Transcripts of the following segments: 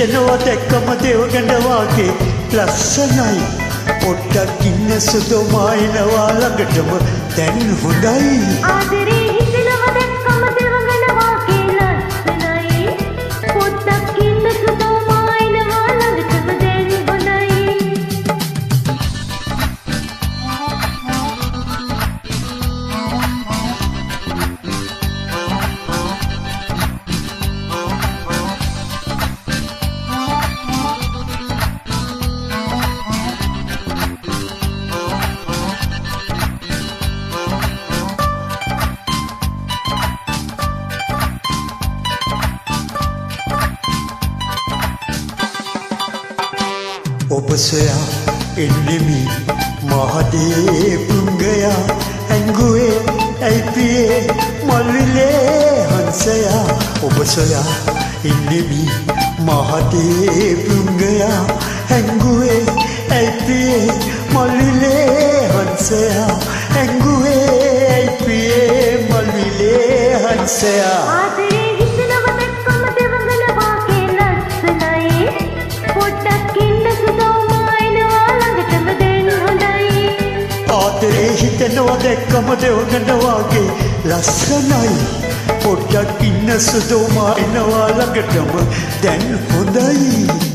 හිතනවා දැක්කම දෙවගඳ වාගේ ලස්සනයි පොට්ටක් ඉන්න සුදෝමායනවා ළඟටම දැන් හොඳයි ආදරේ හිතනවා දැක්කම දෙවගඳ වාගේ ලස්සනයි පොට්ටක් ඉන්න සුදෝමායනවා ළඟටම දැන් හොඳයි ඔබ සොයා එන්නෙමි මහදේ පුංගයා ඇංගුවේ ඇයිපියේ මල්විලේ හංසයා ඔබ සොයා එන්නෙමි මහදේ පුංගයා ඇංගුවේ ඇයිපියේ මල්විලේ හංසයා ඇංගුවේ ඇයිපියේ මල්විලේ හංසයා ආදරේ හිතනවා දැක්කම දෙවගඳ වාගේ ලස්සනයි පොට්ටක් ඉන්න සුදෝමායනවා ළඟටම දැන් හොඳයි ආදරේ හිතනවා දැක්කම දෙවගඳ වාගේ ලස්සනයි පොට්ටක් ඉන්න සුදෝමායනවා ළඟටම දැන් හොඳයි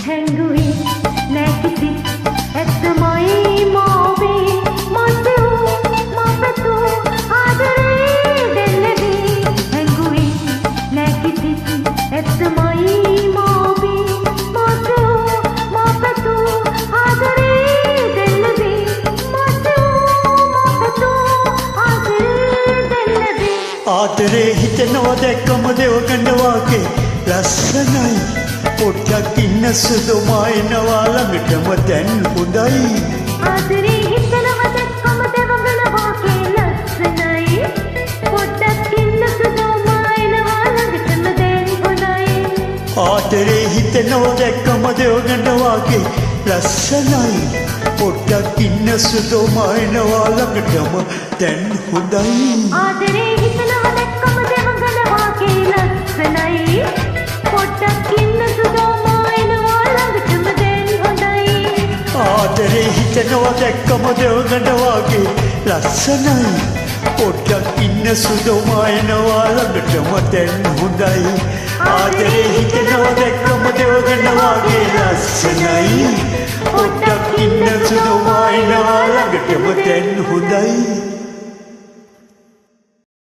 හැංගුවේ නැකිසි ඇත්තමයි මෝවේ මතු මපතු ආදරේ දෙල්ලදී හැංගුවේ නැකිසි ඇත්තමයි මෝවේ මතු මපතු ආදරේ දෙල්ලදී මතු මපතු ආදරේ දෙල්ලදී ආදරේ හිතනවා දැක්කම දෙවගඳ වාගේ ලස්සනයි පොට්ටක් ඉන්න සුදෝමායනවා ළඟටම දැන් හොඳයි ආදරේ හිතනවා දැක්කම දෙවගඳ වාගේ ලස්සනයි පොට්ටක් ඉන්න සුදෝමායනවා ළඟටම දැන් හොඳයි ආදරේ හිතනවා දැක්කම දෙවගඳ වාගේ ලස්සනයි පොට්ටක් ඉන්න සුදෝමායනවා ළඟටම දැන් හොඳයි ආදරේ හිතනවා දැක්කම දෙවගඳ වාගේ ලස්සනයි පොට්ටක් ඉන්න සුදෝමායනවා ළඟටම දැන් හොඳයි ආදරේ හිතනවා දැක්කම දෙවගඳ වාගේ ලස්සනයි පොට්ටක් ඉන්න සුදෝමායනවා ළඟටම දැන් හොඳයි ආදරේ හිතනවා දැක්කම දෙවගඳ වාගේ ලස්සනයි පොට්ටක් ඉන්න සුදෝමායනවා ළඟටම දැන් හොඳයි